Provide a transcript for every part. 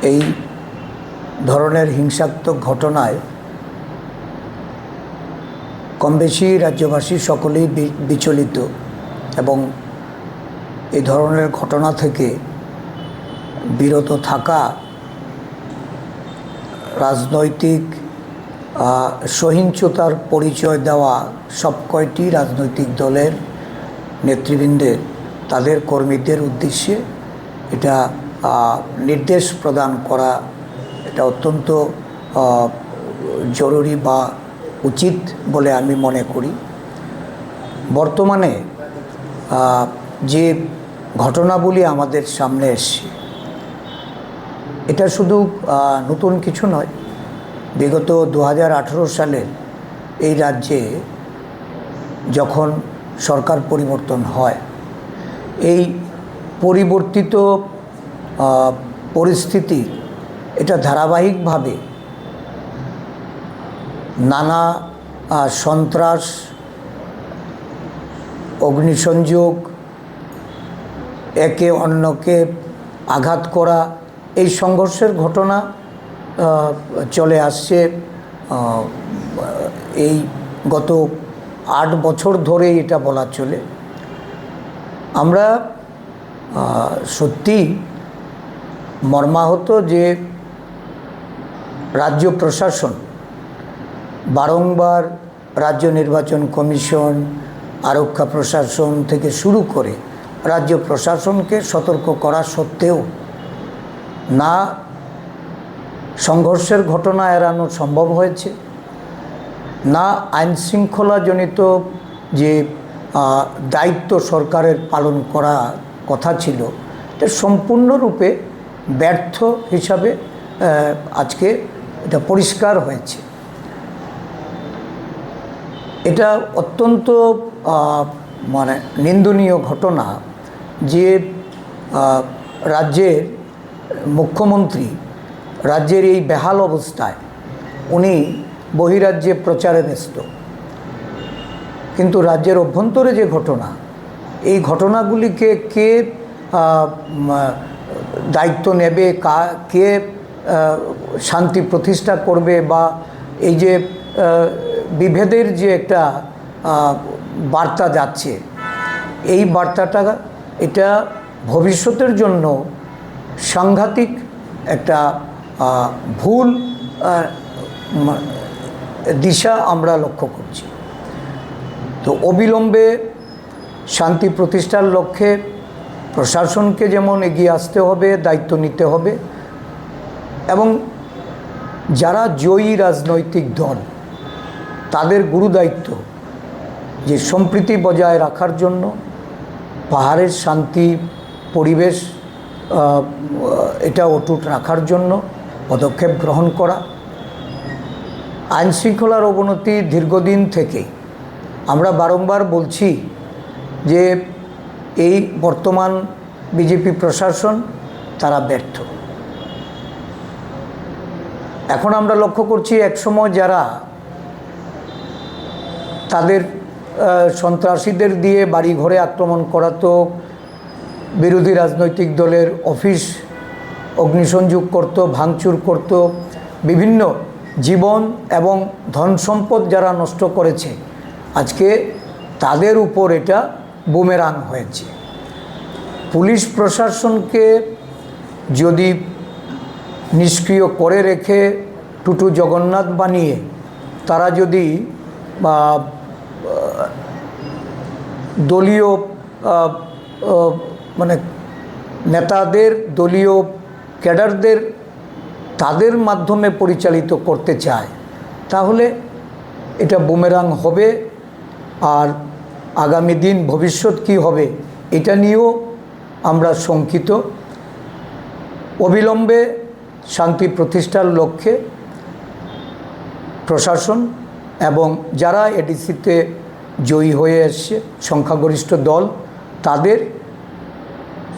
এই ধরনের হিংসাত্মক ঘটনায় কমবেশি রাজ্যবাসী সকলেই বিচলিত এবং এই ধরনের ঘটনা থেকে বিরত থাকা রাজনৈতিক সহিংসতার পরিচয় দেওয়া সব কয়টি রাজনৈতিক দলের নেতৃবৃন্দের তাদের কর্মীদের উদ্দেশ্যে এটা নির্দেশ প্রদান করা এটা অত্যন্ত জরুরি বা উচিত বলে আমি মনে করি। বর্তমানে যে ঘটনাবলী আমাদের সামনে এসছে এটা শুধু নতুন কিছু নয়। বিগত 2018 সালের এই রাজ্যে যখন সরকার পরিবর্তন হয়, এই পরিবর্তিত পরিস্থিতি এটা ধারাবাহিকভাবে নানা সন্ত্রাস, অগ্নিসংযোগ, একে অন্যকে আঘাত করা, এই সংঘর্ষের ঘটনা চলে আসছে এই গত 8 বছর ধরে এটা বলা চলে। আমরা সত্যি মর্মাহত যে রাজ্য প্রশাসন বারংবার রাজ্য নির্বাচন কমিশন, আরক্ষা প্রশাসন থেকে শুরু করে রাজ্য প্রশাসনকে সতর্ক করা সত্ত্বেও না সংঘর্ষের ঘটনা এড়ানো সম্ভব হয়েছে, না আইনশৃঙ্খলাজনিত যে দায়িত্ব সরকারের পালন করা কথা ছিল এটা সম্পূর্ণরূপে ব্যর্থ হিসাবে আজকে এটা পরিষ্কার হয়েছে। এটা অত্যন্ত মানে নিন্দনীয় ঘটনা যে রাজ্যের মুখ্যমন্ত্রী রাজ্যের এই বেহাল অবস্থায় উনি বহিরাজ্যে প্রচারে ব্যস্ত, কিন্তু রাজ্যের অভ্যন্তরে যে ঘটনা, এই ঘটনাগুলিকে কে দায়িত্ব নেবে, কে শান্তি প্রতিষ্ঠা করবে, বা এই যে বিভেদের যে একটা বার্তা যাচ্ছে, এই বার্তাটা এটা ভবিষ্যতের জন্য সাংঘাতিক একটা ভুল দিশা আমরা লক্ষ্য করছি। তো অবিলম্বে শান্তি প্রতিষ্ঠার লক্ষ্যে প্রশাসনকে যেমন এগিয়ে আসতে হবে, দায়িত্ব নিতে হবে, এবং যারা জয়ী রাজনৈতিক দল তাদের গুরুদায়িত্ব যে সম্প্রীতি বজায় রাখার জন্য, পাহাড়ের শান্তি পরিবেশ এটা অটুট রাখার জন্য পদক্ষেপ গ্রহণ করা। আইনশৃঙ্খলার অবনতি দীর্ঘদিন থেকে আমরা বারংবার বলছি যে এই বর্তমান বিজেপি প্রশাসন তারা ব্যর্থ। এখন আমরা লক্ষ্য করছি একসময় যারা তাদের সন্ত্রাসীদের দিয়ে বাড়ি ঘরে আক্রমণ করাতো, বিরোধী রাজনৈতিক দলের অফিস অগ্নিসংযোগ করত, ভাঙচুর করত, বিভিন্ন জীবন এবং ধন সম্পদ যারা নষ্ট করেছে, আজকে তাদের উপর এটা বুমেরাং হয়েছে। পুলিশ প্রশাসনকে যদি নিষ্ক্রিয় করে রেখে টুটু জগন্নাথ বানিয়ে তারা যদি দলীয় মানে নেতাদের, দলীয় ক্যাডারদের তাদের মাধ্যমে পরিচালিত করতে চায়, তাহলে এটা বুমেরাং হবে। আর আগামী দিন ভবিষ্যৎ কী হবে এটা নিয়েও আমরা শঙ্কিত। অবিলম্বে শান্তি প্রতিষ্ঠার লক্ষ্যে প্রশাসন এবং যারা এডিসিতে জয়ী হয়ে এসছে সংখ্যাগরিষ্ঠ দল, তাদের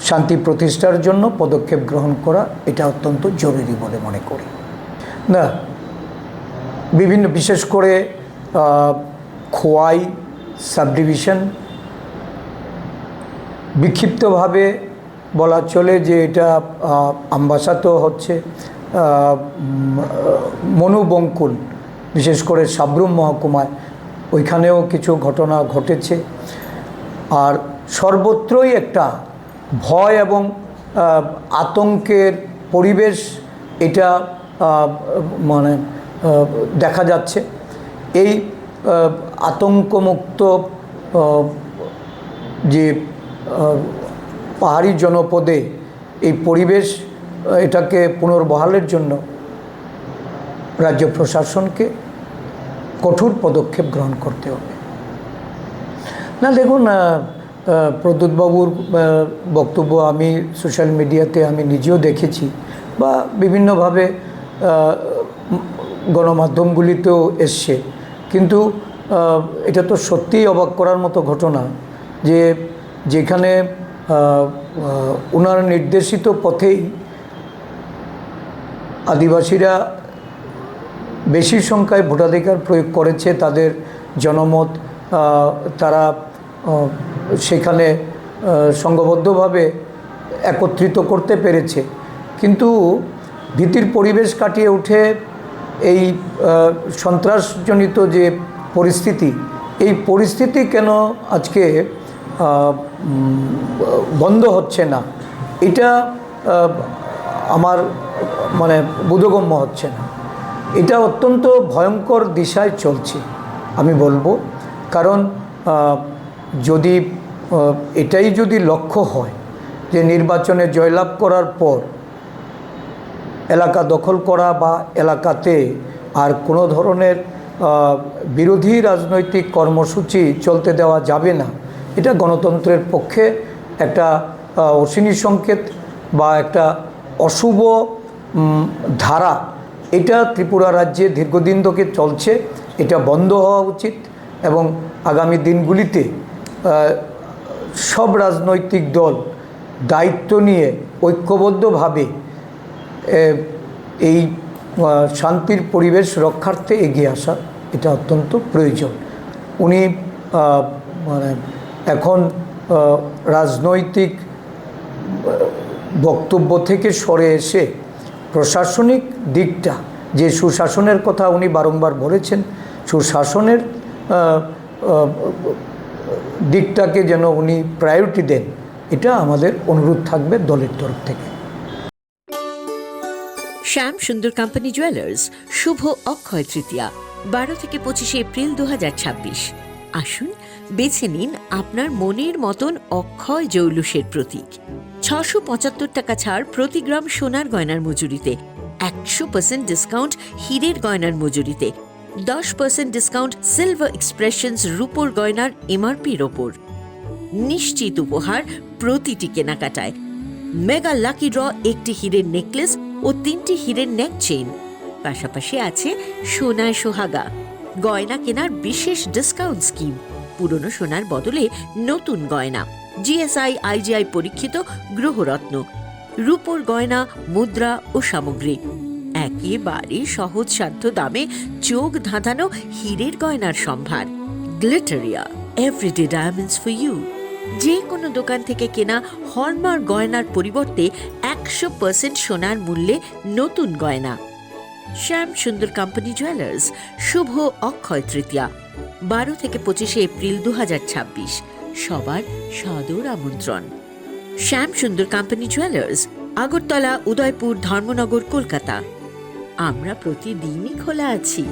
শান্তি প্রতিষ্ঠার জন্য পদক্ষেপ গ্রহণ করা এটা অত্যন্ত জরুরি বলে মনে করি। না, বিভিন্ন বিশেষ করে খোয়াই সাব ডিভিশন বিক্ষিপ্তভাবে বলা চলে যে এটা আমবাসা তো হচ্ছে মনুবঙ্কুল, বিশেষ করে সাব্রুম মহকুমায় ওইখানেও কিছু ঘটনা ঘটেছে। আর সর্বত্রই একটা ভয় এবং আতঙ্কের পরিবেশ এটা মানে দেখা যাচ্ছে। এই আতঙ্কমুক্ত যে পাহাড়ি জনপদে এই পরিবেশ এটাকে পুনর্বহালের জন্য রাজ্য প্রশাসনকে কঠোর পদক্ষেপ গ্রহণ করতে হবে। না দেখুন, প্রদ্যুৎবাবুর বক্তব্য আমি সোশ্যাল মিডিয়াতে আমি নিজেও দেখেছি বা বিভিন্নভাবে গণমাধ্যমগুলিতেও এসছে, কিন্তু এটা তো সত্যিই অবাক করার মতো ঘটনা যে যেখানে ওনার নির্দেশিত পথেই আদিবাসীরা বেশি সংখ্যায় ভোটাধিকার প্রয়োগ করেছে, তাদের জনমত তারা সেখানে সংঘবদ্ধভাবে একত্রিত করতে পেরেছে, কিন্তু ভীতির পরিবেশ কাটিয়ে উঠে এই সন্ত্রাসজনিত যে পরিস্থিতি, এই পরিস্থিতি কেন আজকে বন্ধ হচ্ছে না, এটা আমার মানে বোধগম্য হচ্ছে না। এটা অত্যন্ত ভয়ঙ্কর দিশায় চলছে আমি বলবো, কারণ যদি এটাই যদি লক্ষ্য হয় যে নির্বাচনে জয়লাভ করার পর এলাকা দখল করা বা এলাকাতে আর কোনো ধরনের বিরোধী রাজনৈতিক কর্মসূচি চলতে দেওয়া যাবে না, এটা গণতন্ত্রের পক্ষে একটা অশনি সংকেত বা একটা অশুভ ধারা। এটা ত্রিপুরা রাজ্যে দীর্ঘদিন ধরে চলছে, এটা বন্ধ হওয়া উচিত এবং আগামী দিনগুলিতে সব রাজনৈতিক দল দায়িত্ব নিয়ে ঐক্যবদ্ধভাবে এই শান্তির পরিবেশ রক্ষার্থে এগিয়ে আসা এটা অত্যন্ত প্রয়োজন। উনি মানে এখন রাজনৈতিক বক্তব্য থেকে সরে এসে প্রশাসনিক দিকটা, যে সুশাসনের কথা উনি বারংবার বলেছেন, সুশাসনের দিকটাকে যেন উনি প্রায়োরিটি দেন, এটা আমাদের অনুরোধ থাকবে দলের তরফ থেকে। শ্যাম সুন্দর কোম্পানি জুয়েলার্স শুভ অক্ষয় তৃতীয়া 12 থেকে 25 এপ্রিল 2026। আসুন বেছে নিন আপনার মনের মতন অক্ষয় জৌলুসের প্রতীক। 675 টাকা ছাড় প্রতি গ্রাম সোনার গয়নার মজুরিতে, 100% ডিসকাউন্ট হীরের গয়নার মজুরিতে, 10% ডিসকাউন্ট সিলভার এক্সপ্রেশনস রূপোর গয়নার এমআরপির ওপর। নিশ্চিত উপহার প্রতিটি কেনাকাটায়। মেগা লাকি ড্র একটি হীরের নেকলেস ও 3টি হীরের নেক চেইন, পাশাপাশি আছে সোনায় সোহাগা। গয়না কেনার বিশেষ ডিসকাউন্ট স্কিম, পুরনো সোনার বদলে নতুন গয়না, জিএসআই আইজিআই পরীক্ষিত গ্রহরত্ন, রূপোর গয়না, মুদ্রা ও সামগ্রী, একেবারে সহজসাধ্য দামে চোখ ধাঁধানো হীরের গয়নার সম্ভার। Glitteria, everyday diamonds for you. যে কোনো দোকান থেকে কেনা হলমার্ক গয়নার পরিবর্তে 100% সোনার মূল্যে নতুন গয়না। শ্যাম সুন্দর কোম্পানি জুয়েলার্স শুভ অক্ষয় তৃতীয়া 12 থেকে 25 এপ্রিল 2026। সবার সাদর আমন্ত্রণ। শ্যাম সুন্দর কোম্পানি জুয়েলার্স, আগরতলা, উদয়পুর, ধর্মনগর, কলকাতা। আমরা প্রতিদিনই খোলা আছি।